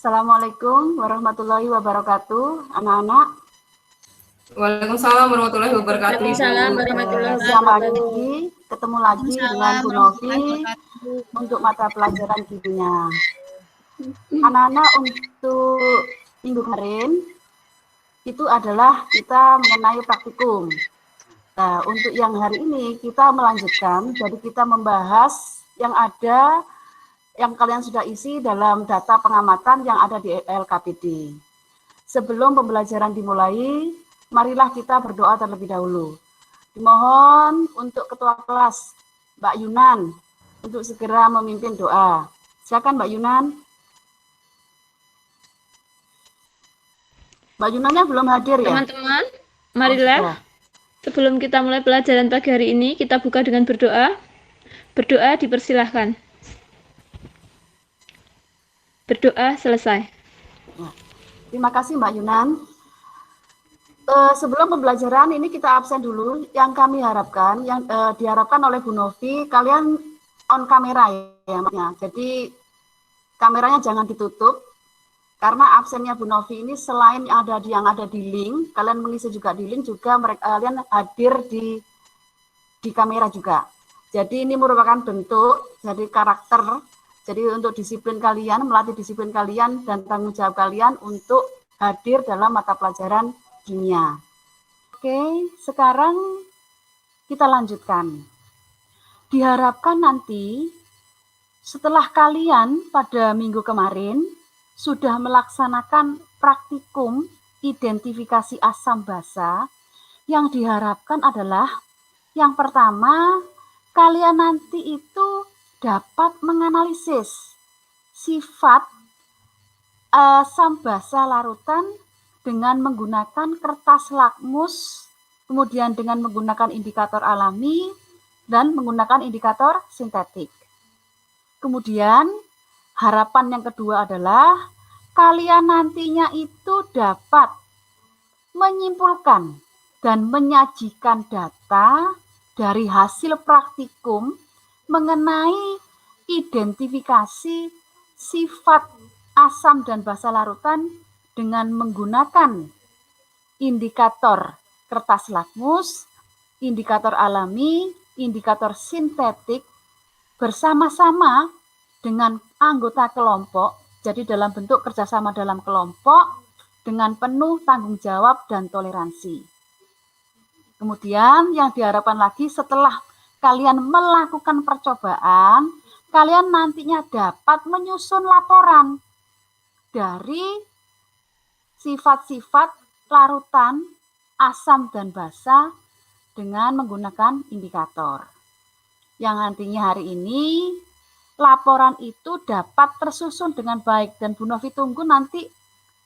Assalamualaikum warahmatullahi wabarakatuh, anak-anak. Waalaikumsalam warahmatullahi wabarakatuh. Waalaikumsalam warahmatullahi Selamat wabarakatuh. pagi, ketemu lagi dengan Bu Novi untuk mata pelajaran kimia. Anak-anak, untuk minggu kemarin itu adalah kita mengenai praktikum. Nah, untuk yang hari ini kita melanjutkan, jadi kita membahas yang ada yang kalian sudah isi dalam data pengamatan yang ada di LKPD. Sebelum pembelajaran dimulai, marilah kita berdoa terlebih dahulu. Dimohon untuk Ketua Kelas, Mbak Yunan, untuk segera memimpin doa. Silakan Mbak Yunan. Mbak Yunannya belum hadir ya? Teman-teman, marilah sebelum kita mulai pelajaran pagi hari ini, kita buka dengan berdoa. Berdoa dipersilahkan. Berdoa selesai. Terima kasih Mbak Yunan. Sebelum pembelajaran ini kita absen dulu. Yang kami harapkan, yang diharapkan oleh Bu Novi, kalian on kamera ya, jadi kameranya jangan ditutup. Karena absennya Bu Novi ini selain yang ada di link, kalian mengisi juga di link, juga kalian hadir di kamera juga. Jadi ini merupakan bentuk jadi karakter. Jadi untuk disiplin kalian, melatih disiplin kalian dan tanggung jawab kalian untuk hadir dalam mata pelajaran kimia. Oke, sekarang kita lanjutkan. Diharapkan nanti setelah kalian pada minggu kemarin sudah melaksanakan praktikum identifikasi asam basa, yang diharapkan adalah yang pertama, kalian nanti itu dapat menganalisis sifat asam basa larutan dengan menggunakan kertas lakmus, kemudian dengan menggunakan indikator alami, dan menggunakan indikator sintetik. Kemudian, harapan yang kedua adalah kalian nantinya itu dapat menyimpulkan dan menyajikan data dari hasil praktikum mengenai identifikasi sifat asam dan basa larutan dengan menggunakan indikator kertas lakmus, indikator alami, indikator sintetik bersama-sama dengan anggota kelompok, jadi dalam bentuk kerjasama dalam kelompok dengan penuh tanggung jawab dan toleransi. Kemudian yang diharapkan lagi setelah kalian melakukan percobaan, kalian nantinya dapat menyusun laporan dari sifat-sifat larutan asam dan basa dengan menggunakan indikator. Yang nantinya hari ini laporan itu dapat tersusun dengan baik dan Bu Novi tunggu nanti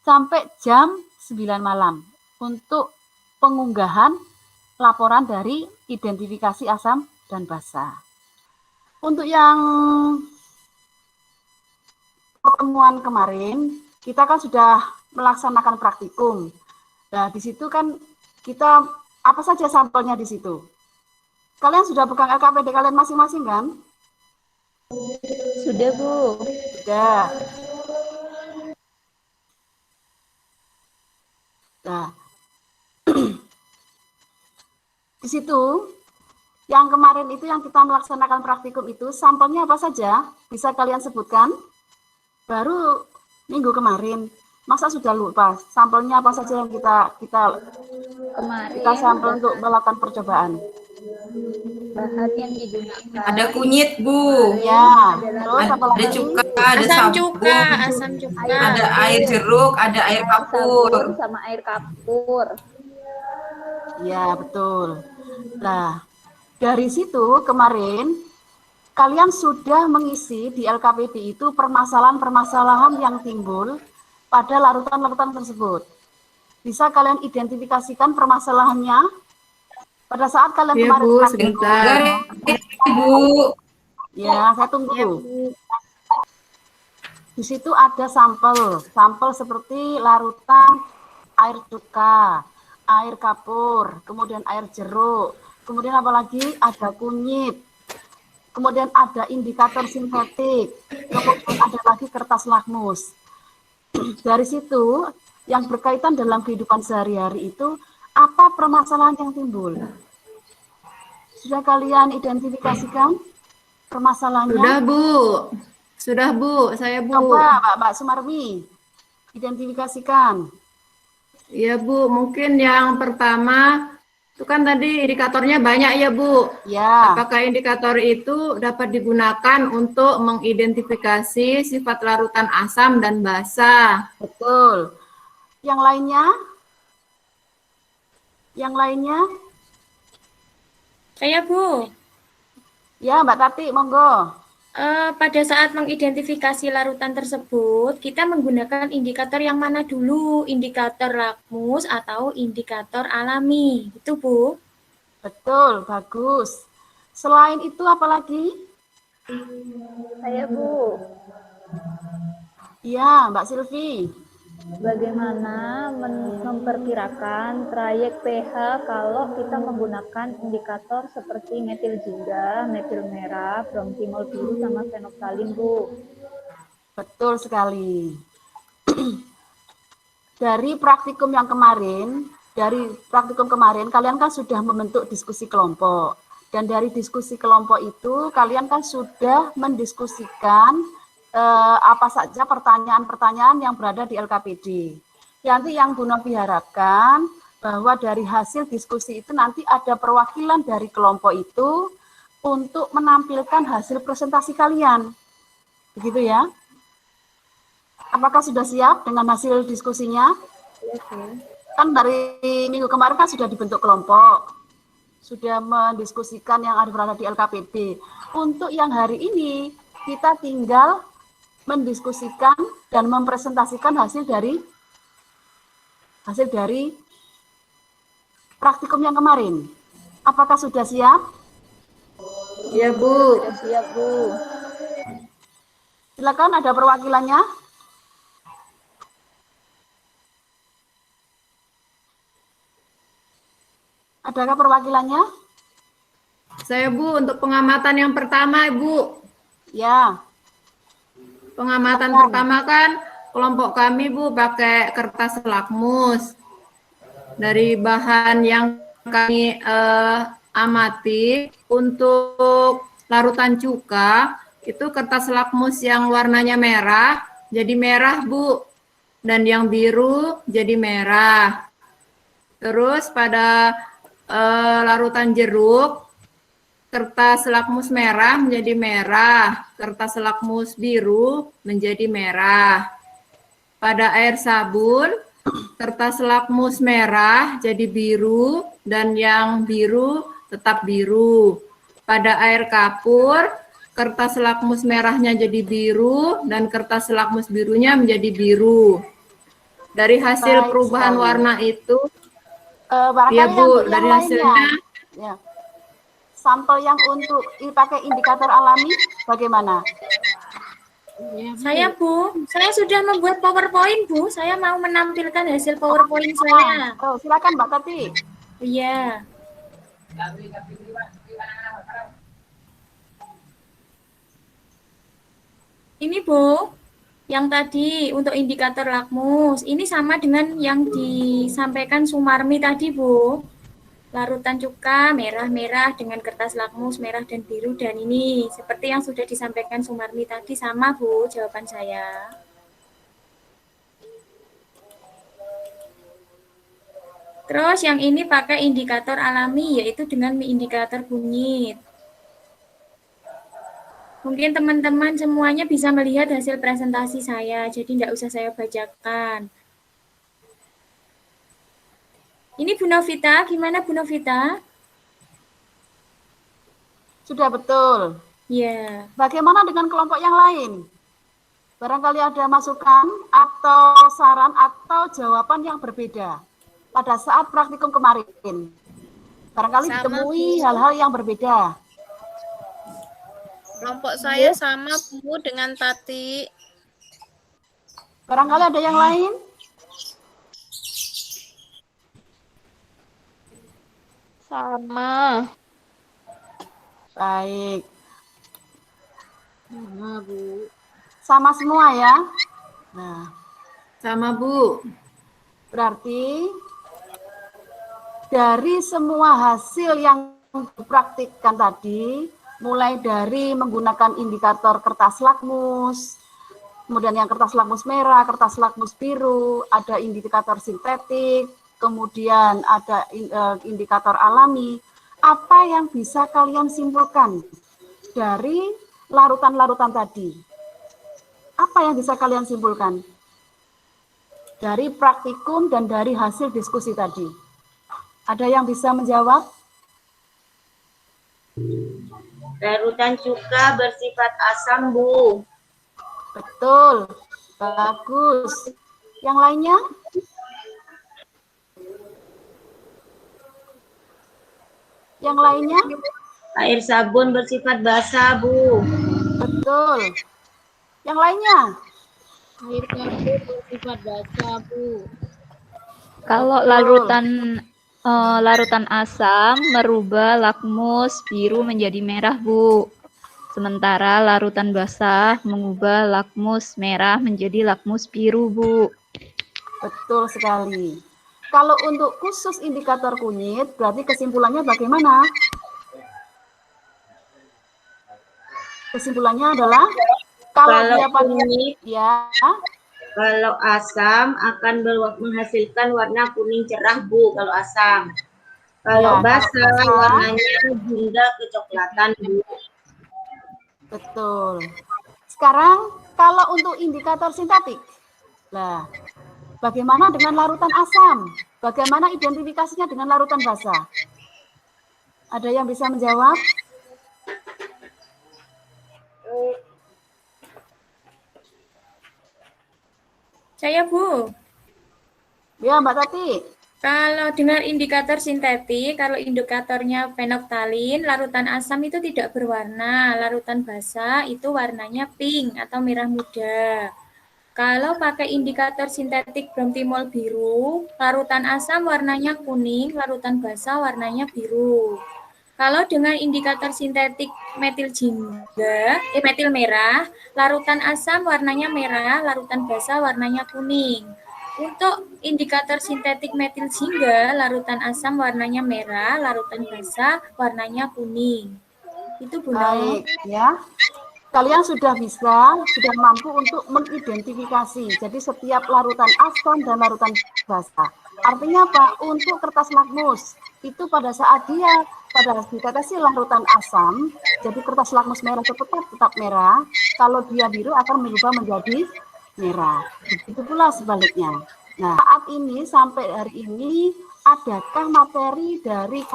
sampai jam 9 malam untuk pengunggahan laporan dari identifikasi asam dan basa. Untuk yang pertemuan kemarin, kita kan sudah melaksanakan praktikum. Nah, di situ kan kita apa saja sampelnya di situ. Kalian sudah pegang LKPD kalian masing-masing kan? Sudah, Bu. Sudah. Nah, di situ yang kemarin itu yang kita melaksanakan praktikum itu sampelnya apa saja? Bisa kalian sebutkan? Baru minggu kemarin. Masa sudah lupa? Sampelnya apa saja yang kita sampel untuk melakukan percobaan? Bahan yang digunakan. Ada kunyit, Bu. Ya, terus apa Ada lagi? cuka, ada Asam sabun, cuka, asam cuka. ada air jeruk, ada air kapur. Sabun sama air kapur. Ya, betul. Nah, dari situ kemarin kalian sudah mengisi di LKPD itu permasalahan-permasalahan yang timbul pada larutan-larutan tersebut. Bisa kalian identifikasikan permasalahannya? Pada saat kalian Ya, kemarin Bu, praktikum. sebentar. Bu. Ya, saya tunggu. Di situ ada sampel seperti larutan air cuka, air kapur, kemudian air jeruk, kemudian apalagi ada kunyit, kemudian ada indikator sintetik, kemudian ada lagi kertas lakmus. Dari situ yang berkaitan dalam kehidupan sehari-hari itu apa permasalahan yang timbul? Sudah kalian identifikasikan permasalahannya? Sudah, Bu. Sudah, Bu. Saya, Bu. Coba Mbak Sumarmi identifikasikan. Iya, Bu. Mungkin yang pertama itu kan tadi indikatornya banyak ya, Bu. Ya. Apakah indikator itu dapat digunakan untuk mengidentifikasi sifat larutan asam dan basa? Betul. Yang lainnya? Yang lainnya? Saya, Bu. Ya, Mbak Tati, monggo. Pada saat mengidentifikasi larutan tersebut, kita menggunakan indikator yang mana dulu? Indikator lakmus atau indikator alami? Itu, Bu. Betul, bagus. Selain itu apa lagi? Saya, Bu. Iya, Mbak Silvi. Bagaimana memperkirakan trayek pH kalau kita menggunakan indikator seperti metil jingga, metil merah, bromtimol biru, sama fenoktalin, Bu? Betul sekali. Dari praktikum kemarin, kalian kan sudah membentuk diskusi kelompok. Dan dari diskusi kelompok itu, kalian kan sudah mendiskusikan apa saja pertanyaan-pertanyaan yang berada di LKPD. Nanti yang Bu Novi harapkan bahwa dari hasil diskusi itu nanti ada perwakilan dari kelompok itu untuk menampilkan hasil presentasi kalian. Begitu ya? Apakah sudah siap dengan hasil diskusinya? Kan dari minggu kemarin kan sudah dibentuk kelompok, sudah mendiskusikan yang ada berada di LKPD. Untuk yang hari ini, kita tinggal mendiskusikan dan mempresentasikan hasil dari praktikum yang kemarin. Apakah sudah siap? Iya, Bu. Sudah siap, Bu. Silakan, ada perwakilannya. Adakah perwakilannya? Saya, Bu, untuk pengamatan yang pertama, Bu. Ya. Pengamatan pertama kan kelompok kami, Bu, pakai kertas lakmus. Dari bahan yang kami amati untuk larutan cuka, itu kertas lakmus yang warnanya merah jadi merah, Bu. Dan yang biru jadi merah. Terus pada larutan jeruk, kertas lakmus merah menjadi merah, kertas lakmus biru menjadi merah. Pada air sabun, kertas lakmus merah jadi biru dan yang biru tetap biru. Pada air kapur, kertas lakmus merahnya jadi biru dan kertas lakmus birunya menjadi biru. Dari hasil Baik perubahan sekali. warna itu, Barangkali ya, Bu, yang dari lainnya. hasilnya. Ya. Sampel yang untuk pakai indikator alami bagaimana? Saya, Bu. Saya sudah membuat PowerPoint, Bu. Saya mau menampilkan hasil PowerPoint saya. Oh, silakan Mbak Tati. Iya. Ini, Bu, yang tadi untuk indikator lakmus. Ini sama dengan yang disampaikan Sumarmi tadi, Bu. Larutan cuka merah-merah dengan kertas lakmus merah dan biru, dan ini seperti yang sudah disampaikan Sumarmi tadi, sama, Bu, jawaban saya. Terus yang ini pakai indikator alami, yaitu dengan indikator kunyit. Mungkin teman-teman semuanya bisa melihat hasil presentasi saya, jadi tidak usah saya bacakan. Ini Bu Novita, gimana Bu Novita? Sudah betul. Ya. Bagaimana dengan kelompok yang lain? Barangkali ada masukan atau saran atau jawaban yang berbeda pada saat praktikum kemarin. Barangkali ditemui hal-hal yang berbeda. Kelompok saya sama, Bu, dengan Tati. Barangkali ada yang lain? Sama. Baik. Sama, Bu. Sama semua ya. Nah, Sama, Bu. Berarti dari semua hasil yang dipraktikkan tadi, mulai dari menggunakan indikator kertas lakmus, kemudian yang kertas lakmus merah, kertas lakmus biru, ada indikator sintetik, kemudian ada indikator alami. Apa yang bisa kalian simpulkan dari larutan-larutan tadi? Apa yang bisa kalian simpulkan dari praktikum dan dari hasil diskusi tadi? Ada yang bisa menjawab? Larutan cuka bersifat asam, Bu. Betul, bagus. Yang lainnya? Yang lainnya? Air sabun bersifat basah, Bu. Betul. Yang lainnya? Air karbon bersifat basah, Bu. Kalau larutan asam merubah lakmus biru menjadi merah, Bu. Sementara larutan basah mengubah lakmus merah menjadi lakmus biru, Bu. Betul sekali. Kalau untuk khusus indikator kunyit, berarti kesimpulannya bagaimana? Kesimpulannya adalah kalau dia pakai kunyit, ya, kalau asam akan menghasilkan warna kuning cerah, Bu, kalau asam. Kalau Ya, basah kalau basah, warnanya hingga kecoklatan, Bu. betul. Sekarang kalau untuk indikator sintetik, nah, bagaimana dengan larutan asam? Bagaimana identifikasinya dengan larutan basah? Ada yang bisa menjawab? Saya, Bu. Ya, Mbak Tati. Kalau dengan indikator sintetik, kalau indikatornya fenolftalin, larutan asam itu tidak berwarna. Larutan basah itu warnanya pink atau merah muda. Kalau pakai indikator sintetik bromtimol biru, larutan asam warnanya kuning, larutan basah warnanya biru. Kalau dengan indikator sintetik metil merah, larutan asam warnanya merah, larutan basah warnanya kuning. Untuk indikator sintetik metil jingga, larutan asam warnanya merah, larutan basah warnanya kuning. Itu, Bu. Baik, ya. Kalian sudah mampu untuk mengidentifikasi. Jadi setiap larutan asam dan larutan basah. Artinya apa? Untuk kertas lakmus, itu pada saat dia ditetesi larutan asam, jadi kertas lakmus merah tetap merah. Kalau dia biru akan berubah menjadi merah. Begitu pula sebaliknya. Nah, saat ini sampai hari ini adakah materi dari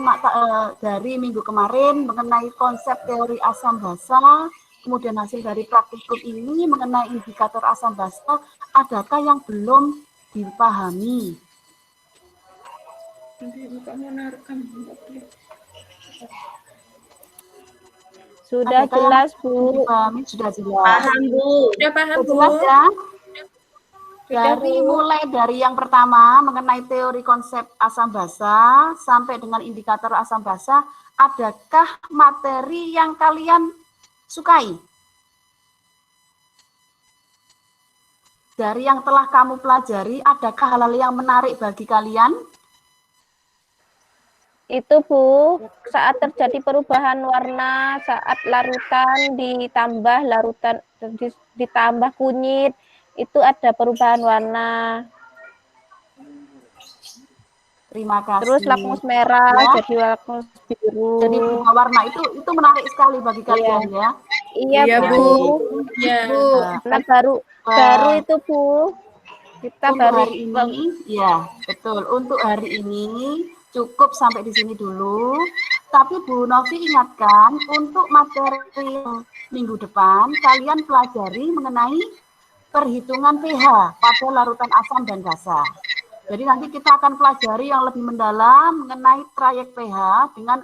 minggu kemarin mengenai konsep teori asam basa, kemudian hasil dari praktikum ini mengenai indikator asam basa, adakah yang belum dipahami? Sudah Adakah jelas, yang Bu. dipahami? Sudah jelas. Paham, Bu. Sudah paham, Bu? Jelas ya? Sudah, Mulai dari yang pertama mengenai teori konsep asam basa sampai dengan indikator asam basa, adakah materi yang kalian sukai? Dari yang telah kamu pelajari, adakah hal-hal yang menarik bagi kalian? Itu, Bu, saat terjadi perubahan warna, saat larutan ditambah kunyit, itu ada perubahan warna. Terima kasih. Terus lakmus merah Ya. jadi lakmus biru. Jadi berubah warna itu menarik sekali bagi kalian ya. Iya, Iya, Bu. Ya. Nah, baru itu, Bu. Kita Untuk baru hari ini, ya betul. Untuk hari ini cukup sampai di sini dulu. Tapi Bu Novi ingatkan untuk materi minggu depan kalian pelajari mengenai perhitungan pH pada larutan asam dan basa. Jadi nanti kita akan pelajari yang lebih mendalam mengenai trayek pH dengan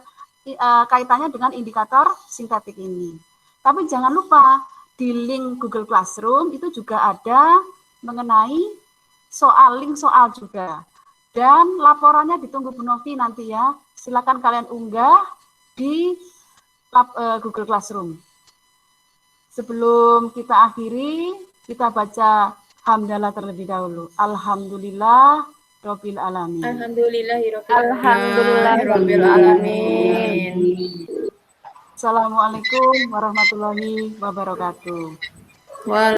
kaitannya dengan indikator sintetik ini. Tapi jangan lupa di link Google Classroom itu juga ada mengenai link soal juga. Dan laporannya ditunggu Bu Novi nanti ya. Silakan kalian unggah di Google Classroom. Sebelum kita akhiri, kita baca hamdalah terlebih dahulu. Alhamdulillah Rabbil alamin. Alhamdulillahirabbil alamin. Assalamualaikum warahmatullahi wabarakatuh.